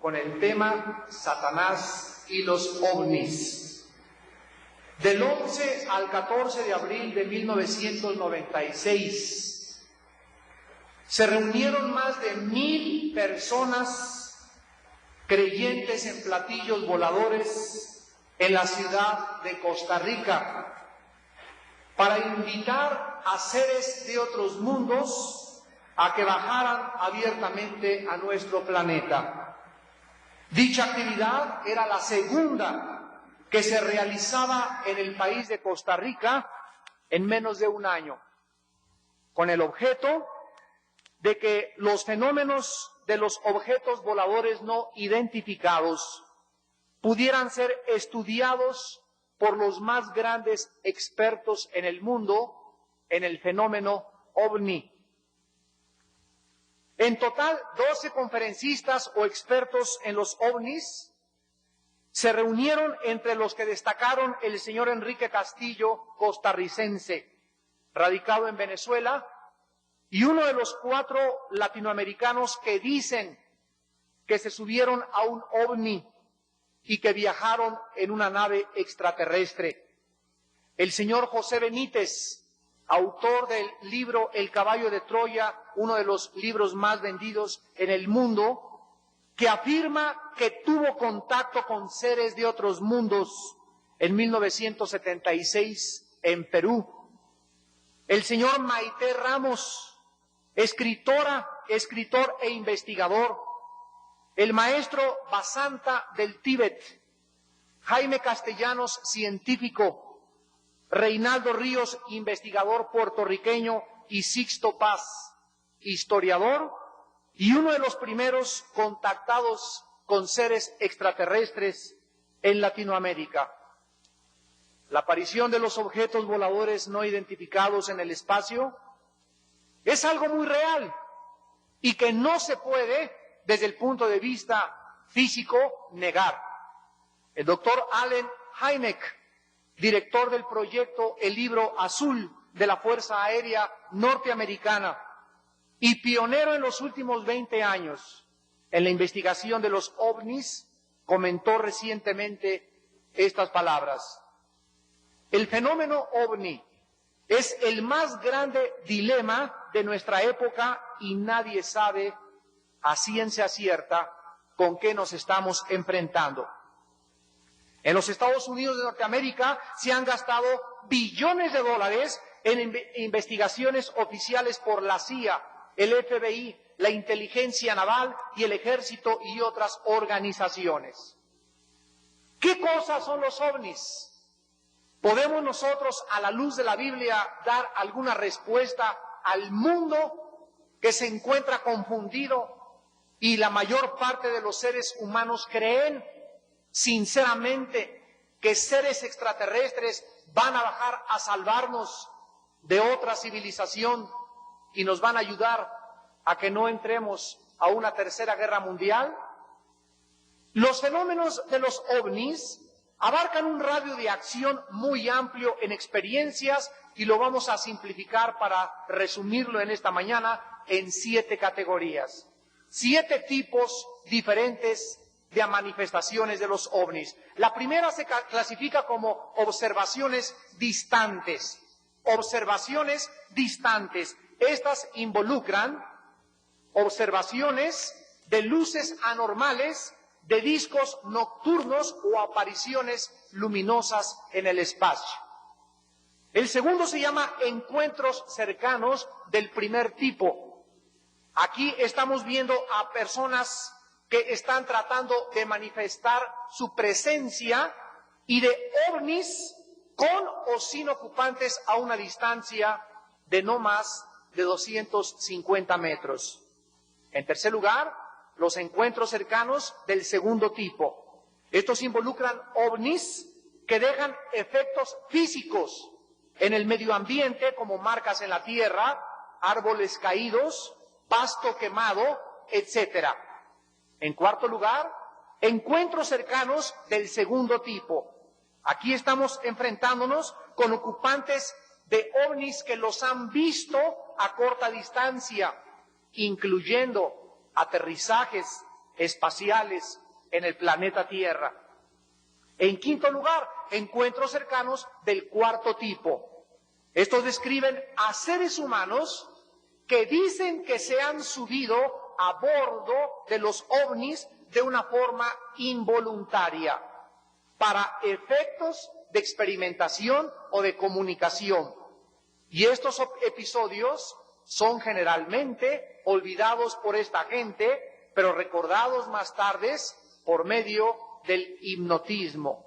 con el tema Satanás y los ovnis. Del 11 al 14 de abril de 1996 se reunieron más de 1000 personas creyentes en platillos voladores en la ciudad de Costa Rica para invitar a seres de otros mundos a que bajaran abiertamente a nuestro planeta. Dicha actividad era la segunda que se realizaba en el país de Costa Rica en menos de un año, con el objeto de que los fenómenos de los objetos voladores no identificados pudieran ser estudiados por los más grandes expertos en el mundo en el fenómeno ovni. En total, 12 conferencistas o expertos en los ovnis se reunieron, entre los que destacaron el señor Enrique Castillo, costarricense, radicado en Venezuela, y uno de los 4 latinoamericanos que dicen que se subieron a un ovni y que viajaron en una nave extraterrestre. El señor José Benítez, autor del libro El caballo de Troya, uno de los libros más vendidos en el mundo, que afirma que tuvo contacto con seres de otros mundos en 1976 en Perú. El señor Maite Ramos, escritor e investigador. El maestro Basanta del Tíbet, Jaime Castellanos, científico, Reinaldo Ríos, investigador puertorriqueño, y Sixto Paz, historiador, y uno de los primeros contactados con seres extraterrestres en Latinoamérica. La aparición de los objetos voladores no identificados en el espacio es algo muy real y que no se puede, desde el punto de vista físico, negar. El doctor Allen Hynek, director del proyecto El Libro Azul de la Fuerza Aérea Norteamericana y pionero en los últimos 20 años en la investigación de los ovnis, comentó recientemente estas palabras: el fenómeno ovni es el más grande dilema de nuestra época y nadie sabe a ciencia cierta con qué nos estamos enfrentando. En los Estados Unidos de Norteamérica se han gastado billones de dólares en investigaciones oficiales por la CIA, el FBI, la inteligencia naval y el ejército y otras organizaciones. ¿Qué cosas son los ovnis? ¿Podemos nosotros, a la luz de la Biblia, dar alguna respuesta al mundo que se encuentra confundido y la mayor parte de los seres humanos creen sinceramente que seres extraterrestres van a bajar a salvarnos de otra civilización y nos van a ayudar a que no entremos a una tercera guerra mundial? Los fenómenos de los ovnis abarcan un radio de acción muy amplio en experiencias y lo vamos a simplificar para resumirlo en esta mañana en 7 categorías. 7 tipos diferentes de manifestaciones de los ovnis. La primera se clasifica como observaciones distantes. Observaciones distantes. Estas involucran observaciones de luces anormales, de discos nocturnos o apariciones luminosas en el espacio. El segundo se llama encuentros cercanos del primer tipo. Aquí estamos viendo a personas que están tratando de manifestar su presencia y de ovnis con o sin ocupantes a una distancia de no más de 250 metros. En tercer lugar, los encuentros cercanos del segundo tipo. Estos involucran ovnis que dejan efectos físicos en el medio ambiente, como marcas en la tierra, árboles caídos, pasto quemado, etcétera. En cuarto lugar, encuentros cercanos del segundo tipo. Aquí estamos enfrentándonos con ocupantes de ovnis que los han visto a corta distancia, incluyendo aterrizajes espaciales en el planeta Tierra. En quinto lugar, encuentros cercanos del cuarto tipo. Estos describen a seres humanos que dicen que se han subido a bordo de los ovnis de una forma involuntaria, para efectos de experimentación o de comunicación. Y estos episodios son generalmente olvidados por esta gente, pero recordados más tarde por medio del hipnotismo.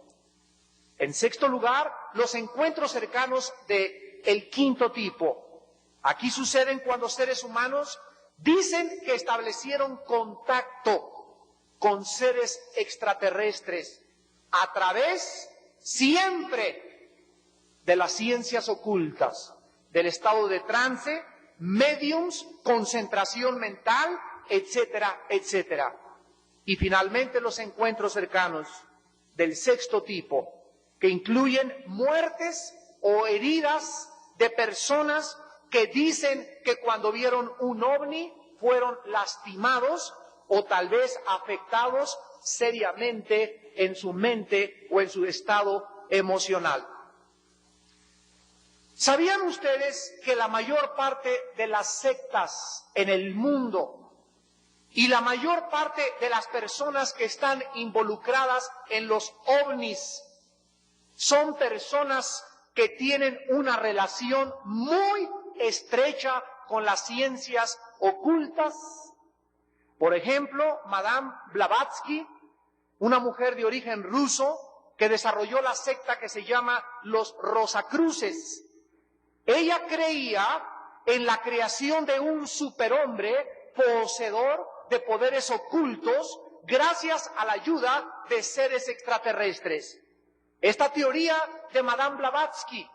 En sexto lugar, los encuentros cercanos del quinto tipo. Aquí suceden cuando seres humanos dicen que establecieron contacto con seres extraterrestres a través siempre de las ciencias ocultas, del estado de trance, mediums, concentración mental, etcétera, etcétera. Y finalmente los encuentros cercanos del sexto tipo, que incluyen muertes o heridas de personas que dicen que cuando vieron un ovni fueron lastimados o tal vez afectados seriamente en su mente o en su estado emocional. ¿Sabían ustedes que la mayor parte de las sectas en el mundo y la mayor parte de las personas que están involucradas en los ovnis son personas que tienen una relación muy estrecha con las ciencias ocultas? Por ejemplo, Madame Blavatsky, una mujer de origen ruso que desarrolló la secta que se llama los Rosacruces. Ella creía en la creación de un superhombre poseedor de poderes ocultos gracias a la ayuda de seres extraterrestres. Esta teoría de Madame Blavatsky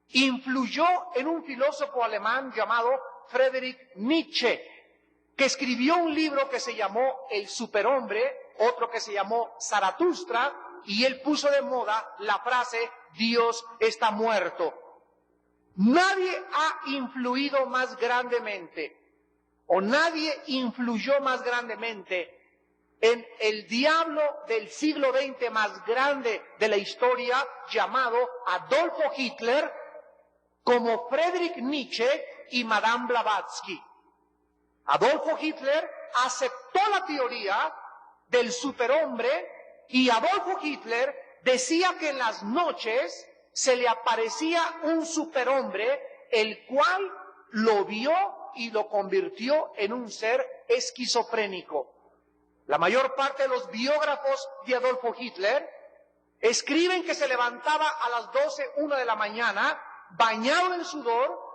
influyó en un filósofo alemán llamado Friedrich Nietzsche, que escribió un libro que se llamó El superhombre, otro que se llamó Zaratustra, y él puso de moda la frase Dios está muerto. Nadie ha influido más grandemente, o nadie influyó más grandemente en el diablo del siglo XX más grande de la historia, llamado Adolfo Hitler, como Friedrich Nietzsche y Madame Blavatsky. Adolfo Hitler aceptó la teoría del superhombre y Adolfo Hitler decía que en las noches se le aparecía un superhombre, el cual lo vio y lo convirtió en un ser esquizofrénico. La mayor parte de los biógrafos de Adolfo Hitler escriben que se levantaba a las 12, 1 de la mañana, bañado en sudor,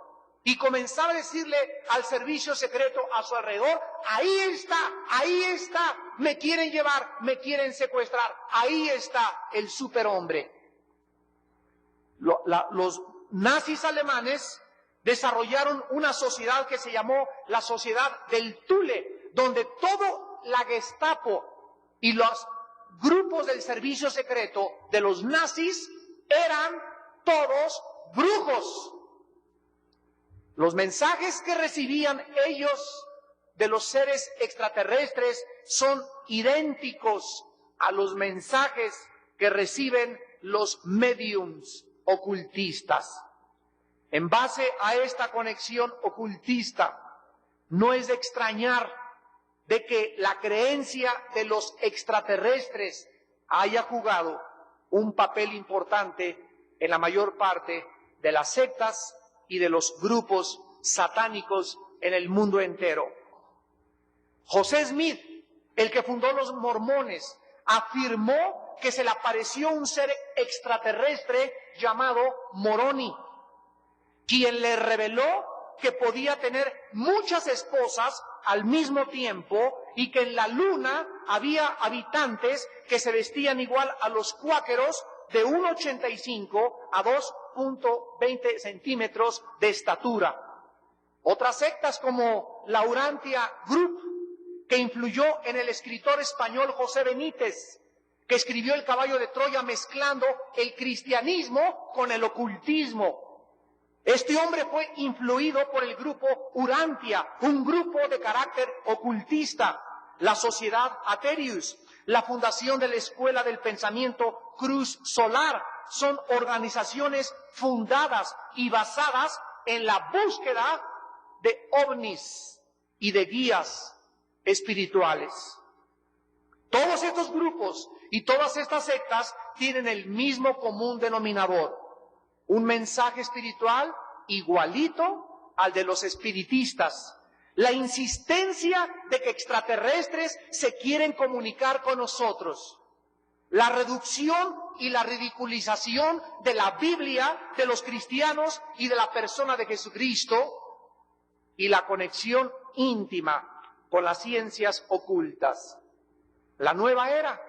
y comenzaba a decirle al servicio secreto a su alrededor, ahí está, me quieren llevar, me quieren secuestrar, ahí está el superhombre. Los nazis alemanes desarrollaron una sociedad que se llamó la sociedad del Thule, donde todo la Gestapo y los grupos del servicio secreto de los nazis eran todos brujos. Los mensajes que recibían ellos de los seres extraterrestres son idénticos a los mensajes que reciben los mediums ocultistas. En base a esta conexión ocultista, no es de extrañar de que la creencia de los extraterrestres haya jugado un papel importante en la mayor parte de las sectas y de los grupos satánicos en el mundo entero. José Smith, el que fundó los mormones, afirmó que se le apareció un ser extraterrestre llamado Moroni, quien le reveló que podía tener muchas esposas al mismo tiempo y que en la luna había habitantes que se vestían igual a los cuáqueros, de 1,85 a 2,20 centímetros de estatura. Otras sectas como la Urantia Group, que influyó en el escritor español José Benítez, que escribió El caballo de Troya mezclando el cristianismo con el ocultismo. Este hombre fue influido por el grupo Urantia, un grupo de carácter ocultista. la Sociedad Aterius, la fundación de la Escuela del Pensamiento Cruz Solar. Son organizaciones fundadas y basadas en la búsqueda de ovnis y de guías espirituales. Todos estos grupos y todas estas sectas tienen el mismo común denominador: un mensaje espiritual igualito al de los espiritistas. La insistencia de que extraterrestres se quieren comunicar con nosotros. La reducción y la ridiculización de la Biblia, de los cristianos y de la persona de Jesucristo, y la conexión íntima con las ciencias ocultas. La nueva era.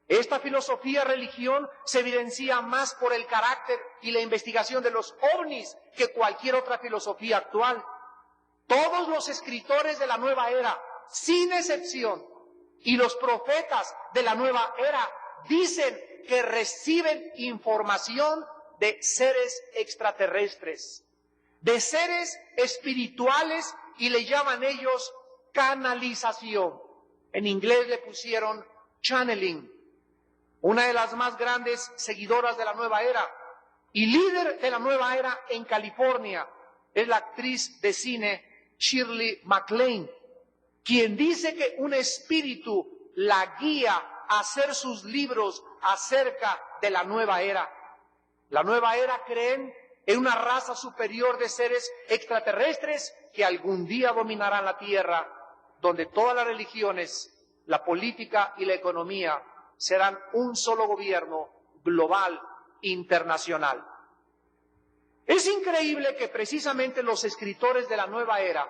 Esta filosofía religión se evidencia más por el carácter y la investigación de los ovnis que cualquier otra filosofía actual. Todos los escritores de la nueva era, sin excepción, y los profetas de la nueva era dicen que reciben información de seres extraterrestres, de seres espirituales, y le llaman ellos canalización. En inglés le pusieron channeling. Una de las más grandes seguidoras de la nueva era y líder de la nueva era en California es la actriz de cine Shirley MacLaine, quien dice que un espíritu la guía a hacer sus libros acerca de la nueva era. La nueva era creen en una raza superior de seres extraterrestres que algún día dominarán la tierra, donde todas las religiones, la política y la economía serán un solo gobierno global internacional. Es increíble que precisamente los escritores de la nueva era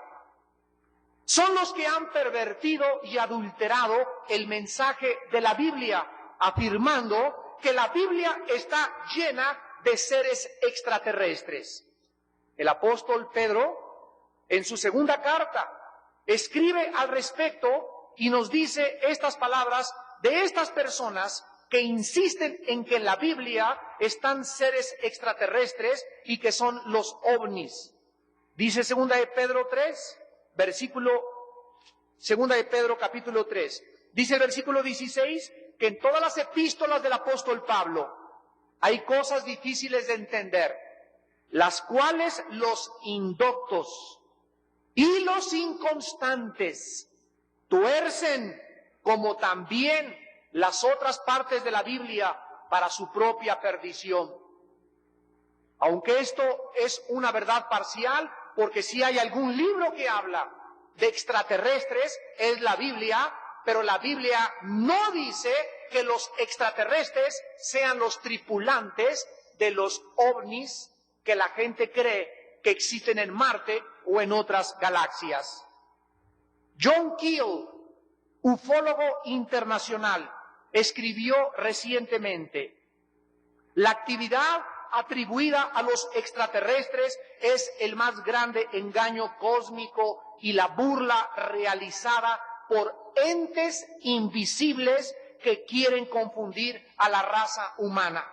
son los que han pervertido y adulterado el mensaje de la Biblia, afirmando que la Biblia está llena de seres extraterrestres. El apóstol Pedro, en su segunda carta, escribe al respecto y nos dice estas palabras de estas personas que insisten en que en la Biblia están seres extraterrestres y que son los ovnis. Dice segunda de Pedro 3, segunda de Pedro capítulo 3, dice el versículo 16 que en todas las epístolas del apóstol Pablo hay cosas difíciles de entender, las cuales los indoctos y los inconstantes tuercen, como también las otras partes de la Biblia, para su propia perdición. Aunque esto es una verdad parcial, porque si hay algún libro que habla de extraterrestres, es la Biblia, pero la Biblia no dice que los extraterrestres sean los tripulantes de los ovnis que la gente cree que existen en Marte o en otras galaxias. John Keel, ufólogo internacional, escribió recientemente: la actividad atribuida a los extraterrestres es el más grande engaño cósmico y la burla realizada por entes invisibles que quieren confundir a la raza humana.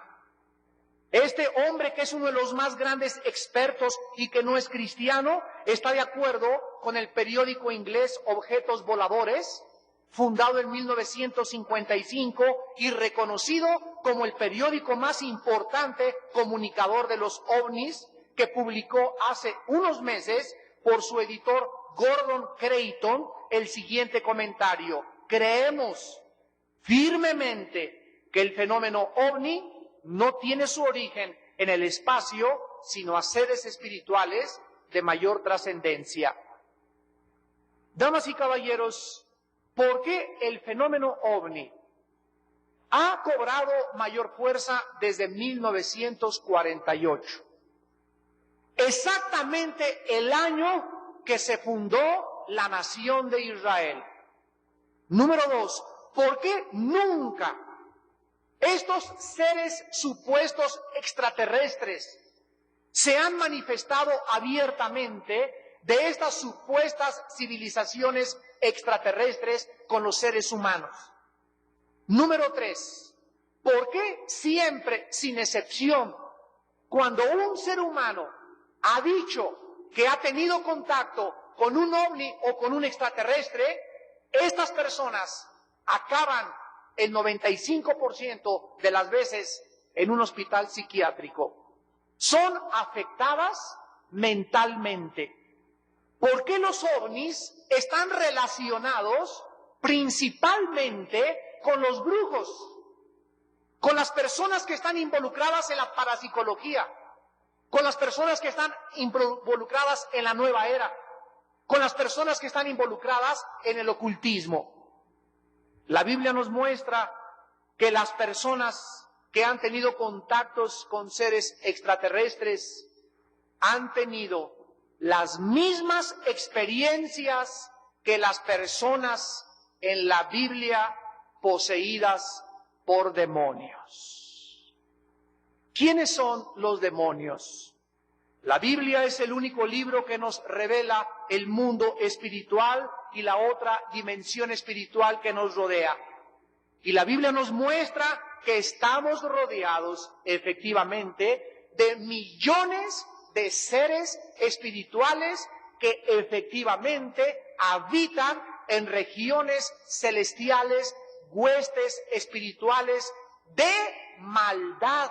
Este hombre, que es uno de los más grandes expertos y que no es cristiano, está de acuerdo con el periódico inglés Objetos Voladores, fundado en 1955 y reconocido como el periódico más importante comunicador de los ovnis, que publicó hace unos meses por su editor Gordon Creighton el siguiente comentario: creemos firmemente que el fenómeno ovni no tiene su origen en el espacio, sino a seres espirituales de mayor trascendencia. Damas y caballeros, ¿por qué el fenómeno ovni ha cobrado mayor fuerza desde 1948? Exactamente el año que se fundó la nación de Israel. Número 2, ¿por qué nunca estos seres supuestos extraterrestres se han manifestado abiertamente de estas supuestas civilizaciones extraterrestres con los seres humanos? Número 3, ¿por qué siempre, sin excepción, cuando un ser humano ha dicho que ha tenido contacto con un ovni o con un extraterrestre, estas personas acaban el 95% de las veces en un hospital psiquiátrico. Son afectadas mentalmente. ¿Por qué los ovnis están relacionados principalmente con los brujos, con las personas que están involucradas en la parapsicología, con las personas que están involucradas en la nueva era, con las personas que están involucradas en el ocultismo? La Biblia nos muestra que las personas que han tenido contactos con seres extraterrestres han tenido las mismas experiencias que las personas en la Biblia poseídas por demonios. ¿Quiénes son los demonios? La Biblia es el único libro que nos revela el mundo espiritual y la otra dimensión espiritual que nos rodea. Y la Biblia nos muestra que estamos rodeados efectivamente de millones de seres espirituales que efectivamente habitan en regiones celestiales, huestes espirituales de maldad.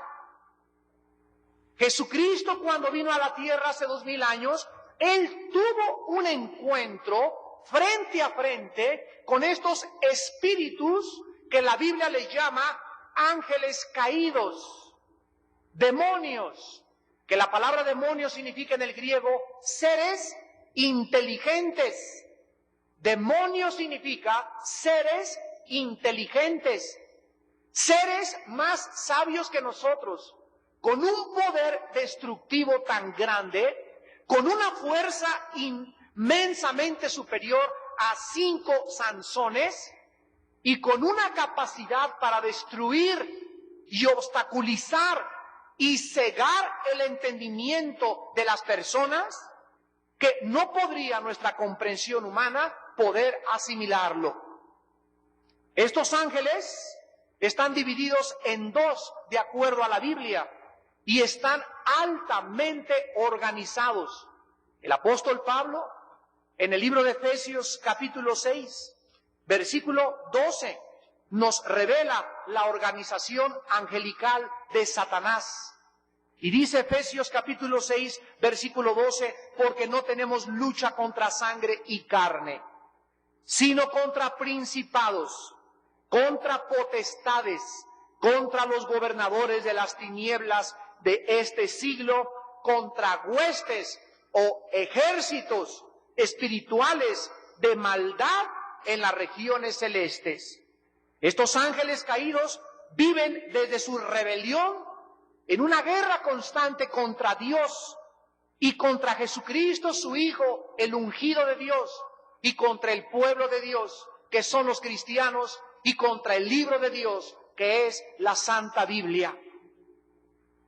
Jesucristo, cuando vino a la tierra hace 2000 años, Él tuvo un encuentro frente a frente con estos espíritus que la Biblia les llama ángeles caídos, demonios, que la palabra demonio significa en el griego seres inteligentes. Demonio significa seres inteligentes, seres más sabios que nosotros, con un poder destructivo tan grande, con una fuerza inmensamente superior a 5 Sansones y con una capacidad para destruir y obstaculizar y cegar el entendimiento de las personas que no podría nuestra comprensión humana poder asimilarlo. Estos ángeles están divididos en 2 de acuerdo a la Biblia y están altamente organizados. El apóstol Pablo, en el libro de Efesios capítulo 6, versículo 12, nos revela la organización angelical de Satanás. Y dice Efesios capítulo 6, versículo 12, porque no tenemos lucha contra sangre y carne, sino contra principados, contra potestades, contra los gobernadores de las tinieblas de este siglo, contra huestes o ejércitos espirituales de maldad en las regiones celestes. Estos ángeles caídos viven desde su rebelión en una guerra constante contra Dios y contra Jesucristo, su Hijo, el ungido de Dios, y contra el pueblo de Dios, que son los cristianos, y contra el libro de Dios, que es la Santa Biblia.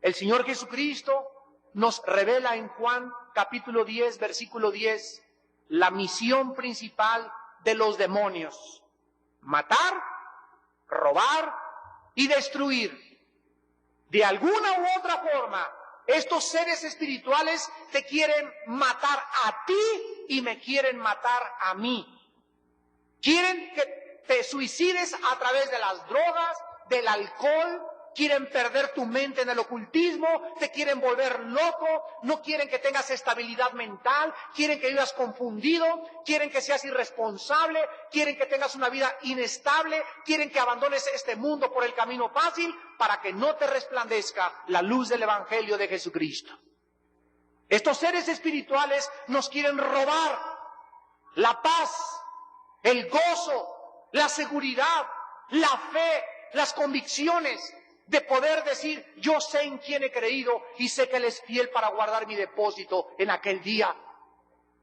El Señor Jesucristo nos revela en Juan capítulo 10, versículo 10, la misión principal de los demonios: matar, robar y destruir. De alguna u otra forma, estos seres espirituales te quieren matar a ti y me quieren matar a mí. Quieren que te suicides a través de las drogas, del alcohol, quieren perder tu mente en el ocultismo, te quieren volver loco, no quieren que tengas estabilidad mental, quieren que vivas confundido, quieren que seas irresponsable, quieren que tengas una vida inestable, quieren que abandones este mundo por el camino fácil para que no te resplandezca la luz del Evangelio de Jesucristo. Estos seres espirituales nos quieren robar la paz, el gozo, la seguridad, la fe, las convicciones de poder decir: yo sé en quién he creído y sé que Él es fiel para guardar mi depósito en aquel día.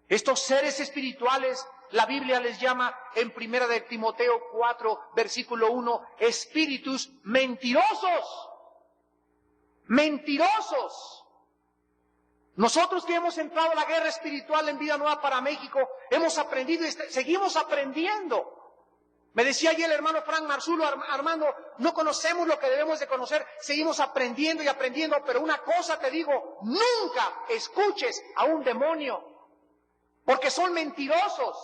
Estos seres espirituales, la Biblia les llama en 1 de Timoteo 4, versículo 1, espíritus mentirosos. Mentirosos. Nosotros que hemos entrado a la guerra espiritual en Vida Nueva para México, hemos aprendido y seguimos aprendiendo. Me decía ayer el hermano Frank Marzulo: Armando, no conocemos lo que debemos de conocer, seguimos aprendiendo y aprendiendo, pero una cosa te digo, nunca escuches a un demonio, porque son mentirosos.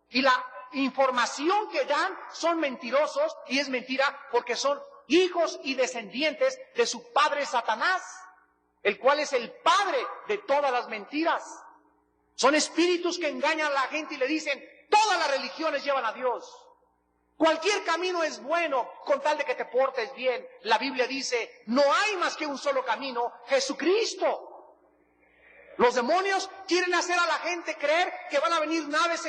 Y la información que dan son mentirosos, y es mentira porque son hijos y descendientes de su padre Satanás, el cual es el padre de todas las mentiras. Son espíritus que engañan a la gente y le dicen, todas las religiones llevan a Dios. Cualquier camino es bueno con tal de que te portes bien. La Biblia dice, no hay más que un solo camino, Jesucristo. Los demonios quieren hacer a la gente creer que van a venir naves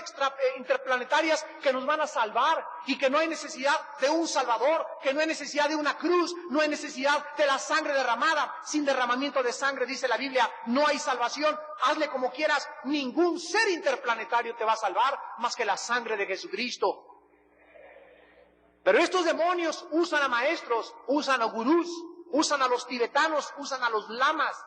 interplanetarias que nos van a salvar, y que no hay necesidad de un Salvador, que no hay necesidad de una cruz, no hay necesidad de la sangre derramada. Sin derramamiento de sangre, dice la Biblia, no hay salvación. Hazle como quieras, ningún ser interplanetario te va a salvar más que la sangre de Jesucristo. Pero estos demonios usan a maestros, usan a gurús, usan a los tibetanos, usan a los lamas,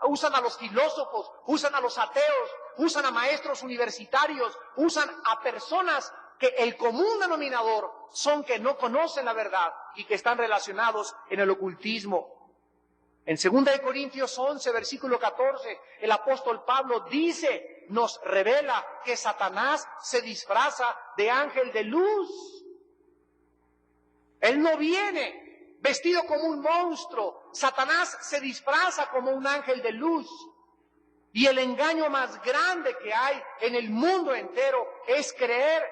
usan a los filósofos, usan a los ateos, usan a maestros universitarios, usan a personas que el común denominador son que no conocen la verdad y que están relacionados en el ocultismo. En 2 Corintios 11, versículo 14, el apóstol Pablo dice, nos revela que Satanás se disfraza de ángel de luz. Él no viene vestido como un monstruo. Satanás se disfraza como un ángel de luz. Y el engaño más grande que hay en el mundo entero es creer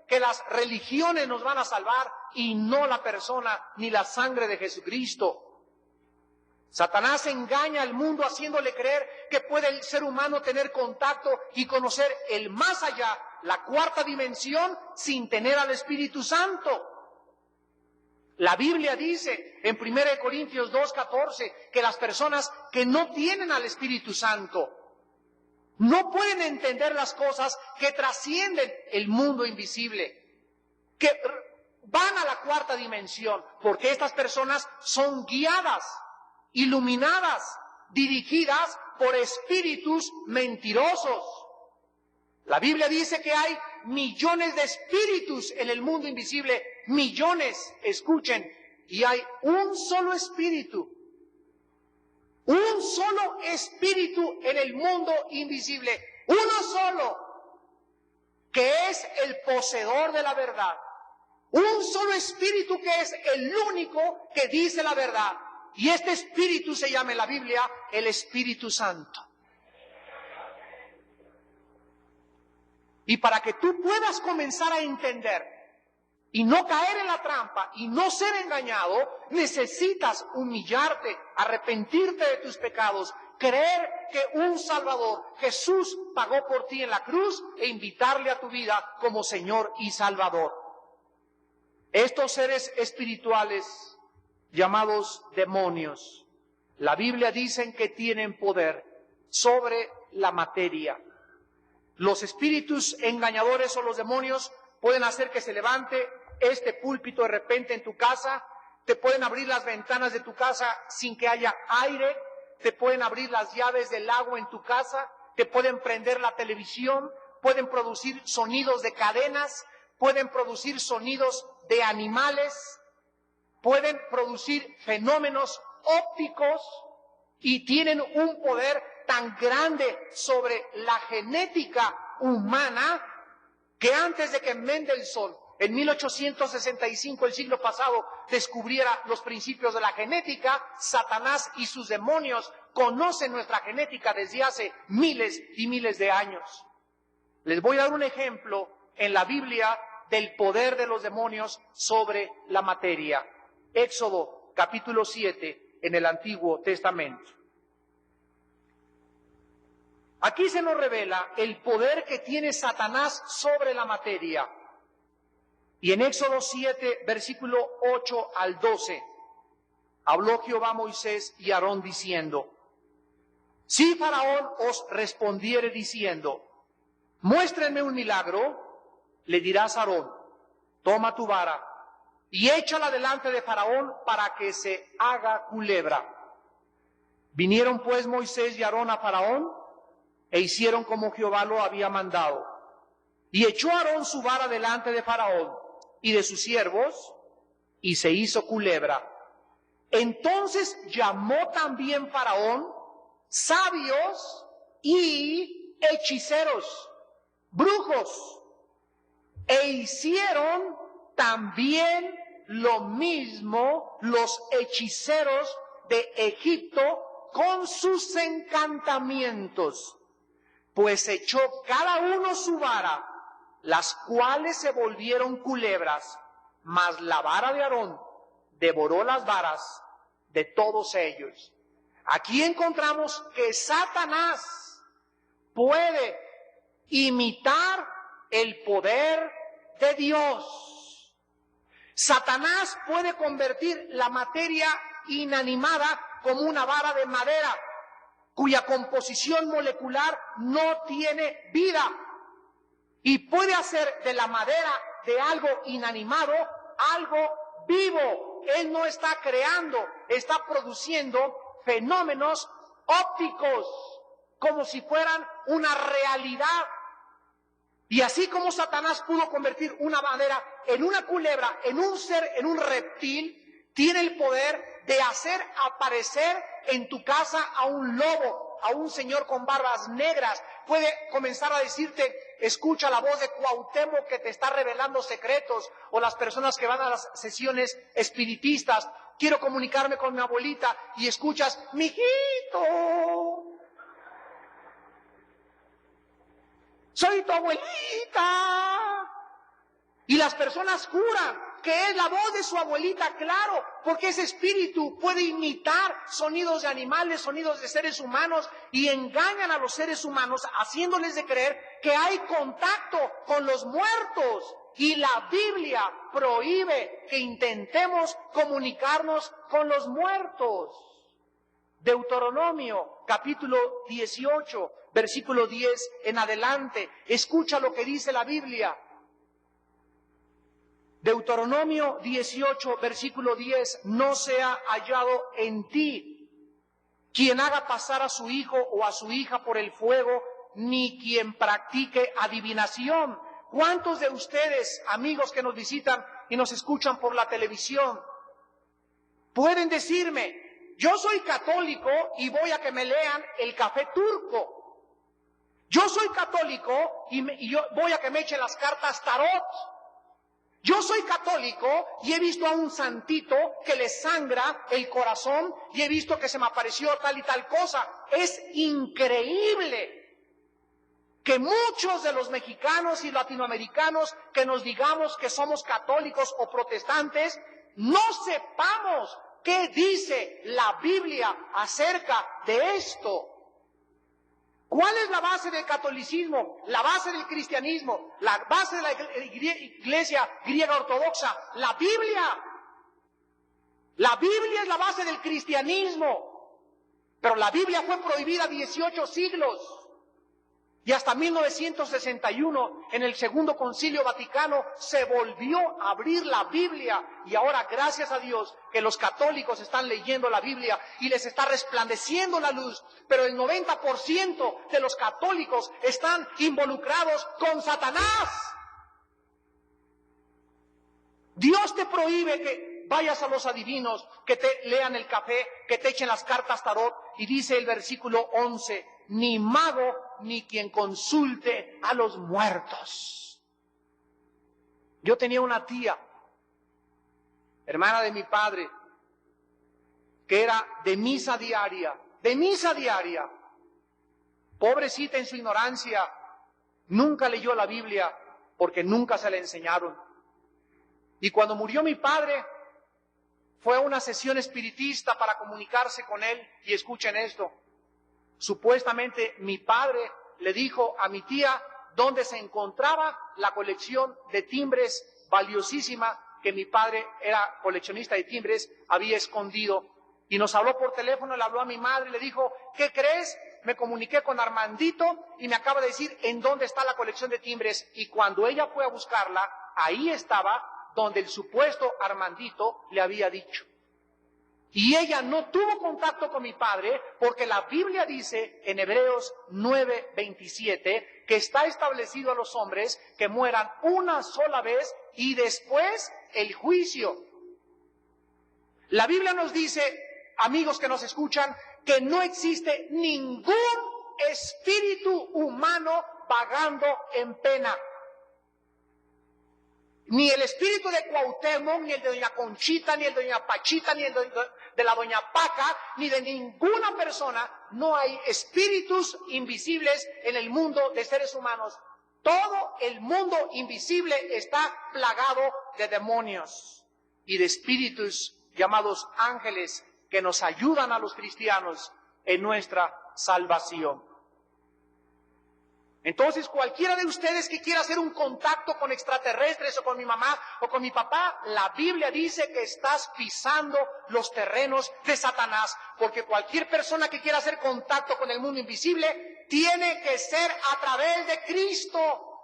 que las religiones nos van a salvar y no la persona ni la sangre de Jesucristo. Satanás engaña al mundo haciéndole creer que puede el ser humano tener contacto y conocer el más allá, la cuarta dimensión, sin tener al Espíritu Santo. La Biblia dice en 1 Corintios 2:14 que las personas que no tienen al Espíritu Santo no pueden entender las cosas que trascienden el mundo invisible, que van a la cuarta dimensión, porque estas personas son guiadas, iluminadas, dirigidas por espíritus mentirosos. La Biblia dice que hay millones de espíritus en el mundo invisible, millones, escuchen, y hay un solo espíritu en el mundo invisible, uno solo, que es el poseedor de la verdad, un solo espíritu que es el único que dice la verdad, y este espíritu se llama en la Biblia el Espíritu Santo. Y para que tú puedas comenzar a entender y no caer en la trampa y no ser engañado, necesitas humillarte, arrepentirte de tus pecados, creer que un Salvador, Jesús, pagó por ti en la cruz e invitarle a tu vida como Señor y Salvador. Estos seres espirituales llamados demonios, la Biblia dice que tienen poder sobre la materia. Los espíritus engañadores o los demonios pueden hacer que se levante este púlpito de repente en tu casa, te pueden abrir las ventanas de tu casa sin que haya aire, te pueden abrir las llaves del agua en tu casa, te pueden prender la televisión, pueden producir sonidos de cadenas, pueden producir sonidos de animales, pueden producir fenómenos ópticos y tienen un poder tan grande sobre la genética humana que antes de que Mendelssohn en 1865, el siglo pasado, descubriera los principios de la genética, Satanás y sus demonios conocen nuestra genética desde hace miles y miles de años. Les voy a dar un ejemplo en la Biblia del poder de los demonios sobre la materia. Éxodo capítulo 7 en el Antiguo Testamento. Aquí se nos revela el poder que tiene Satanás sobre la materia. Y en Éxodo 7, versículo 8 al 12, habló Jehová a Moisés y a Aarón diciendo, si Faraón os respondiere diciendo, muéstrenme un milagro, le dirás a Aarón, toma tu vara y échala delante de Faraón para que se haga culebra. Vinieron pues Moisés y Aarón a Faraón, e hicieron como Jehová lo había mandado. Y echó Aarón su vara delante de Faraón y de sus siervos, y se hizo culebra. Entonces llamó también Faraón sabios y hechiceros, brujos, E hicieron también lo mismo los hechiceros de Egipto con sus encantamientos, pues echó cada uno su vara, las cuales se volvieron culebras, mas la vara de Aarón devoró las varas de todos ellos. Aquí encontramos que Satanás puede imitar el poder de Dios. Satanás puede convertir la materia inanimada como una vara de madera, cuya composición molecular no tiene vida, y puede hacer de la madera, de algo inanimado, algo vivo. Él no está creando, está produciendo fenómenos ópticos, como si fueran una realidad. Y así como Satanás pudo convertir una madera en una culebra, en un ser, en un reptil, tiene el poder de hacer aparecer en tu casa a un lobo, a un señor con barbas negras. Puede comenzar a decirte, escucha la voz de Cuauhtémoc que te está revelando secretos, o las personas que van a las sesiones espiritistas. Quiero comunicarme con mi abuelita y escuchas, mijito, soy tu abuelita. Y las personas juran que es la voz de su abuelita, claro, porque ese espíritu puede imitar sonidos de animales, sonidos de seres humanos, y engañan a los seres humanos haciéndoles de creer que hay contacto con los muertos. Y la Biblia prohíbe que intentemos comunicarnos con los muertos. Deuteronomio capítulo 18, versículo 10 en adelante. Escucha lo que dice la Biblia. Deuteronomio 18, versículo 10, no sea hallado en ti quien haga pasar a su hijo o a su hija por el fuego, ni quien practique adivinación. ¿Cuántos de ustedes, amigos que nos visitan y nos escuchan por la televisión, pueden decirme, yo soy católico y voy a que me lean el café turco? Yo soy católico y yo voy a que me echen las cartas tarot. Yo soy católico y he visto a un santito que le sangra el corazón y he visto que se me apareció tal y tal cosa. Es increíble que muchos de los mexicanos y latinoamericanos que nos digamos que somos católicos o protestantes, no sepamos qué dice la Biblia acerca de esto. ¿Cuál es la base del catolicismo? La base del cristianismo, la base de la iglesia griega ortodoxa, la Biblia. La Biblia es la base del cristianismo, pero la Biblia fue prohibida 18 siglos. Y hasta 1961, en el Segundo Concilio Vaticano, se volvió a abrir la Biblia. Y ahora, gracias a Dios, que los católicos están leyendo la Biblia y les está resplandeciendo la luz. Pero el 90% de los católicos están involucrados con Satanás. Dios te prohíbe que vayas a los adivinos, que te lean el café, que te echen las cartas tarot. Y dice el versículo 11, ni mago ni quien consulte a los muertos. Yo tenía una tía, hermana de mi padre, que era de misa diaria, Pobrecita en su ignorancia, nunca leyó la Biblia porque nunca se le enseñaron. Y cuando murió mi padre, fue a una sesión espiritista para comunicarse con él, y escuchen esto. Supuestamente mi padre le dijo a mi tía dónde se encontraba la colección de timbres valiosísima que mi padre, era coleccionista de timbres, había escondido. Y nos habló por teléfono, le habló a mi madre y le dijo, ¿qué crees? Me comuniqué con Armandito y me acaba de decir en dónde está la colección de timbres. Y cuando ella fue a buscarla, ahí estaba donde el supuesto Armandito le había dicho. Y ella no tuvo contacto con mi padre porque la Biblia dice en Hebreos 9:27 que está establecido a los hombres que mueran una sola vez y después el juicio. La Biblia nos dice, amigos que nos escuchan, que no existe ningún espíritu humano vagando en pena. Ni el espíritu de Cuauhtémoc, ni el de doña Conchita, ni el de doña Pachita, ni el de la doña Paca, ni de ninguna persona. No hay espíritus invisibles en el mundo de seres humanos. Todo el mundo invisible está plagado de demonios y de espíritus llamados ángeles que nos ayudan a los cristianos en nuestra salvación. Entonces, cualquiera de ustedes que quiera hacer un contacto con extraterrestres o con mi mamá o con mi papá, la Biblia dice que estás pisando los terrenos de Satanás, porque cualquier persona que quiera hacer contacto con el mundo invisible tiene que ser a través de Cristo.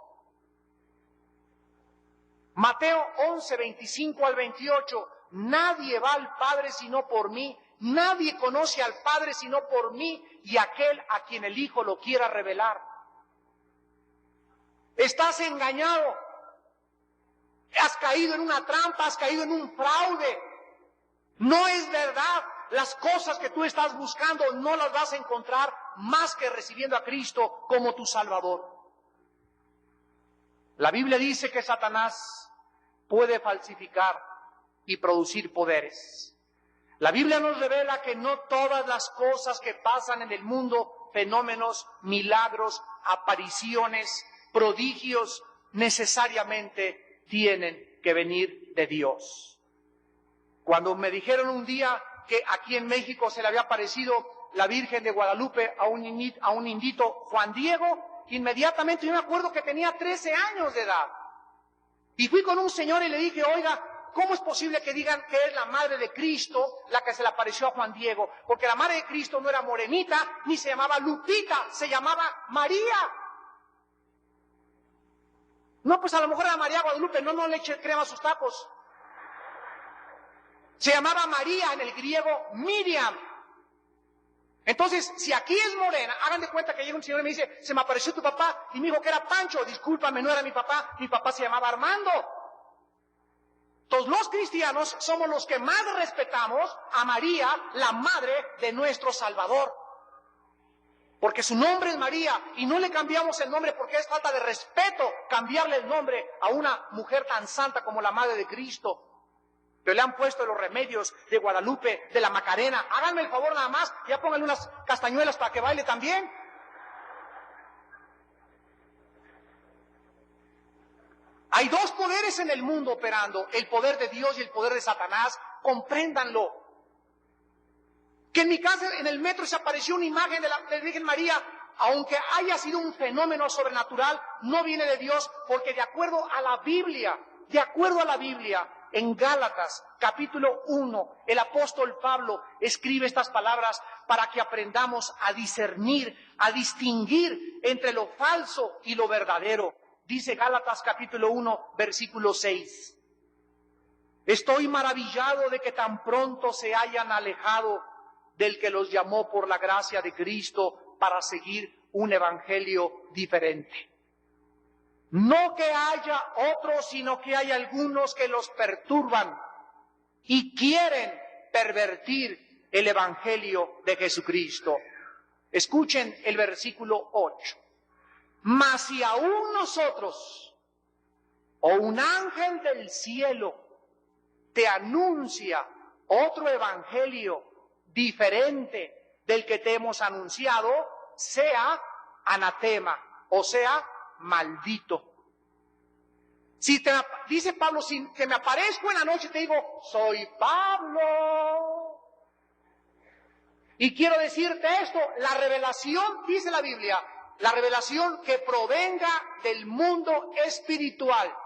Mateo 11, 25 al 28, nadie va al Padre sino por mí, nadie conoce al Padre sino por mí y aquel a quien el Hijo lo quiera revelar. Estás engañado, has caído en una trampa, has caído en un fraude. No es verdad, las cosas que tú estás buscando no las vas a encontrar más que recibiendo a Cristo como tu Salvador. La Biblia dice que Satanás puede falsificar y producir poderes. La Biblia nos revela que no todas las cosas que pasan en el mundo, fenómenos, milagros, apariciones, prodigios, necesariamente tienen que venir de Dios. Cuando me dijeron un día que aquí en México se le había aparecido la Virgen de Guadalupe a un indito Juan Diego, inmediatamente yo me acuerdo que tenía 13 años de edad. Y fui con un señor y le dije, oiga, ¿cómo es posible que digan que es la madre de Cristo la que se le apareció a Juan Diego? Porque la madre de Cristo no era morenita, ni se llamaba Lupita, se llamaba María. No, pues a lo mejor era María Guadalupe, no le eche crema a sus tacos. Se llamaba María, en el griego Miriam. Entonces, si aquí es morena, hagan de cuenta que llega un señor y me dice, se me apareció tu papá, y me dijo que era Pancho. Discúlpame, no era mi papá se llamaba Armando. Entonces, los cristianos somos los que más respetamos a María, la madre de nuestro Salvador. Porque su nombre es María, y no le cambiamos el nombre porque es falta de respeto cambiarle el nombre a una mujer tan santa como la madre de Cristo. Pero le han puesto los remedios de Guadalupe, de la Macarena. Háganme el favor nada más, ya pónganle unas castañuelas para que baile también. Hay dos poderes en el mundo operando, el poder de Dios y el poder de Satanás. Compréndanlo. Que en mi casa, en el metro, se apareció una imagen de la Virgen María, aunque haya sido un fenómeno sobrenatural, no viene de Dios, porque de acuerdo a la Biblia, en Gálatas, capítulo 1, el apóstol Pablo escribe estas palabras para que aprendamos a discernir, a distinguir entre lo falso y lo verdadero. Dice Gálatas, capítulo 1, versículo 6. Estoy maravillado de que tan pronto se hayan alejado del que los llamó por la gracia de Cristo para seguir un evangelio diferente. No que haya otros, sino que hay algunos que los perturban y quieren pervertir el evangelio de Jesucristo. Escuchen el versículo 8. Mas si aún nosotros o un ángel del cielo te anuncia otro evangelio diferente del que te hemos anunciado, sea anatema, o sea, maldito. Dice Pablo, si que me aparezco en la noche y te digo, soy Pablo. Y quiero decirte esto, la revelación, dice la Biblia, la revelación que provenga del mundo espiritual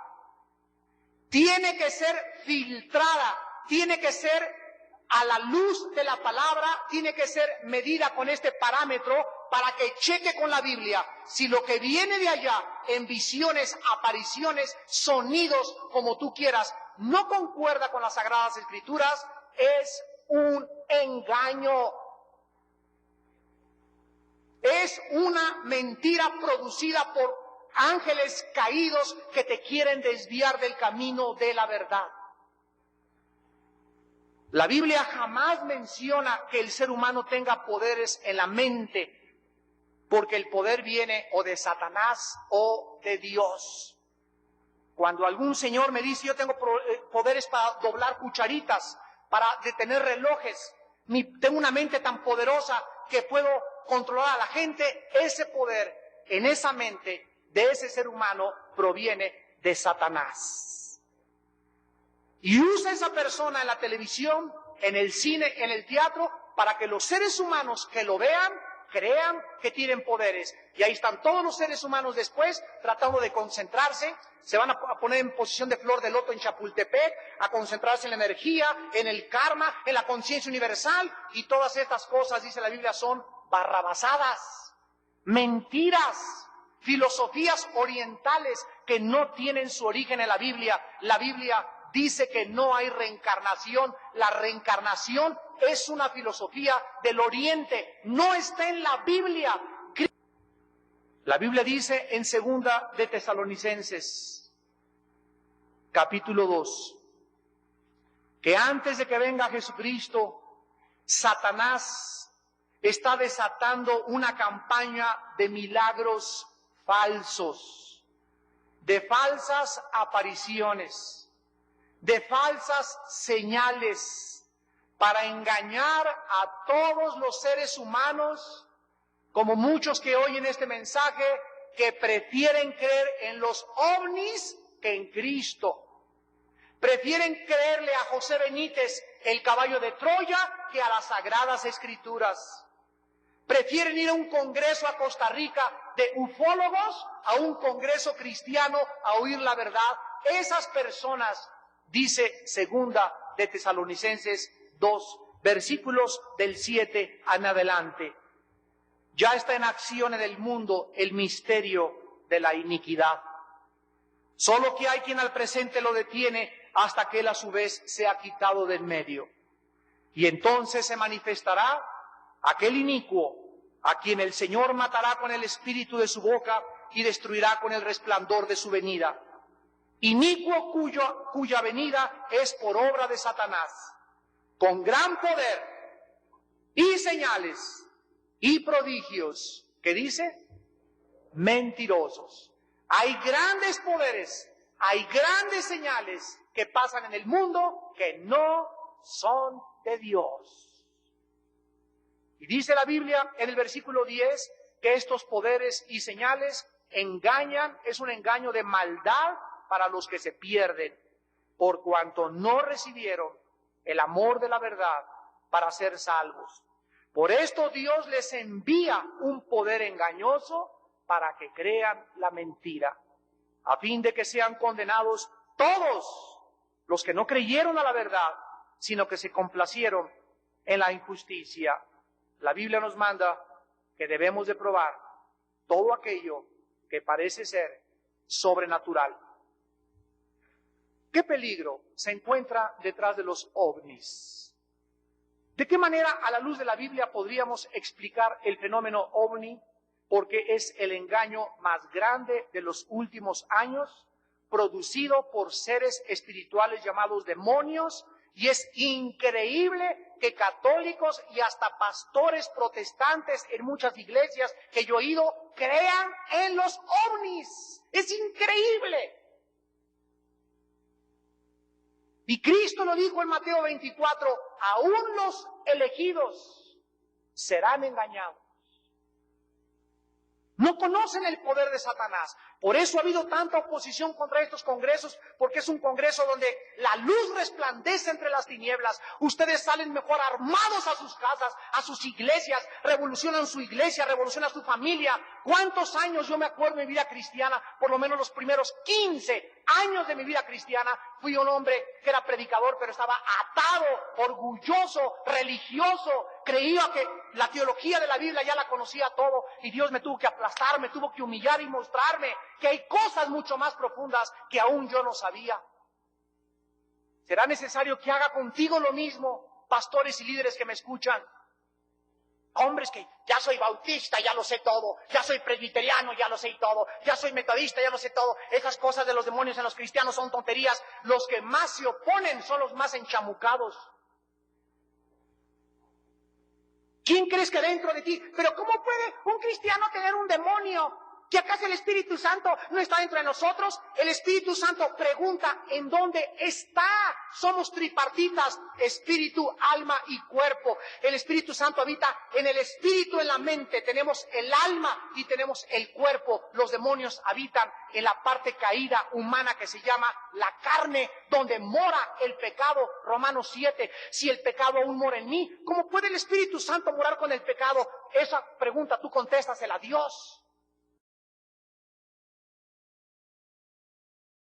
tiene que ser filtrada, tiene que ser a la luz de la palabra, tiene que ser medida con este parámetro para que cheque con la Biblia si lo que viene de allá en visiones, apariciones, sonidos, como tú quieras, no concuerda con las Sagradas Escrituras, es un engaño. Es una mentira producida por ángeles caídos que te quieren desviar del camino de la verdad. La Biblia jamás menciona que el ser humano tenga poderes en la mente, porque el poder viene o de Satanás o de Dios. Cuando algún señor me dice, yo tengo poderes para doblar cucharitas, para detener relojes, tengo una mente tan poderosa que puedo controlar a la gente, ese poder en esa mente de ese ser humano proviene de Satanás. Y usa esa persona en la televisión, en el cine, en el teatro, para que los seres humanos que lo vean, crean que tienen poderes. Y ahí están todos los seres humanos después tratando de concentrarse, se van a poner en posición de flor de loto en Chapultepec, a concentrarse en la energía, en el karma, en la conciencia universal, y todas estas cosas, dice la Biblia, son barrabasadas, mentiras, filosofías orientales que no tienen su origen en la Biblia. La Biblia dice que no hay reencarnación. La reencarnación es una filosofía del Oriente, no está en la Biblia. La Biblia dice en 2 de Tesalonicenses, capítulo 2, que antes de que venga Jesucristo, Satanás está desatando una campaña de milagros falsos, de falsas apariciones, de falsas señales, para engañar a todos los seres humanos, como muchos que oyen este mensaje, que prefieren creer en los ovnis que en Cristo. Prefieren creerle a José Benítez, el caballo de Troya, que a las Sagradas Escrituras. Prefieren ir a un congreso a Costa Rica de ufólogos, a un congreso cristiano, a oír la verdad. Esas personas, dice 2 de Tesalonicenses 2, versículos del 7 en adelante. Ya está en acción en el mundo el misterio de la iniquidad. Solo que hay quien al presente lo detiene hasta que él a su vez sea quitado del medio. Y entonces se manifestará aquel inicuo a quien el Señor matará con el espíritu de su boca y destruirá con el resplandor de su venida. Inicuo cuya venida es por obra de Satanás, con gran poder y señales y prodigios, ¿qué dice? Mentirosos. Hay grandes poderes, hay grandes señales que pasan en el mundo que no son de Dios. Y dice la Biblia en el versículo 10 que estos poderes y señales engañan, es un engaño de maldad para los que se pierden, por cuanto no recibieron el amor de la verdad para ser salvos. Por esto Dios les envía un poder engañoso para que crean la mentira, a fin de que sean condenados todos los que no creyeron a la verdad, sino que se complacieron en la injusticia. La Biblia nos manda que debemos de probar todo aquello que parece ser sobrenatural. ¿Qué peligro se encuentra detrás de los ovnis? ¿De qué manera, a la luz de la Biblia, podríamos explicar el fenómeno ovni? Porque es el engaño más grande de los últimos años, producido por seres espirituales llamados demonios, y es increíble que católicos y hasta pastores protestantes en muchas iglesias que yo he oído crean en los ovnis. Es increíble. Y Cristo lo dijo en Mateo 24, aún los elegidos serán engañados. No conocen el poder de Satanás. Por eso ha habido tanta oposición contra estos congresos, porque es un congreso donde la luz resplandece entre las tinieblas. Ustedes salen mejor armados a sus casas, a sus iglesias, revolucionan su iglesia, revolucionan su familia. ¿Cuántos años yo me acuerdo de mi vida cristiana? Por lo menos los primeros 15 años de mi vida cristiana, fui un hombre que era predicador, pero estaba atado, orgulloso, religioso. Creía que la teología de la Biblia ya la conocía todo, y Dios me tuvo que aplastar, me tuvo que humillar y mostrarme que hay cosas mucho más profundas que aún yo no sabía. ¿Será necesario que haga contigo lo mismo, pastores y líderes que me escuchan? Hombres que ya soy bautista, ya lo sé todo, ya soy presbiteriano, ya lo sé todo, ya soy metodista, ya lo sé todo. Esas cosas de los demonios en los cristianos son tonterías. Los que más se oponen son los más enchamucados. ¿Quién crees que dentro de ti? Pero ¿cómo puede un cristiano tener un demonio? ¿Que acaso el Espíritu Santo no está dentro de nosotros? El Espíritu Santo pregunta ¿en dónde está? Somos tripartitas, espíritu, alma y cuerpo. El Espíritu Santo habita en el espíritu, en la mente. Tenemos el alma y tenemos el cuerpo. Los demonios habitan en la parte caída humana que se llama la carne, donde mora el pecado. Romanos 7. Si el pecado aún mora en mí, ¿cómo puede el Espíritu Santo morar con el pecado? Esa pregunta tú contéstasela a Dios.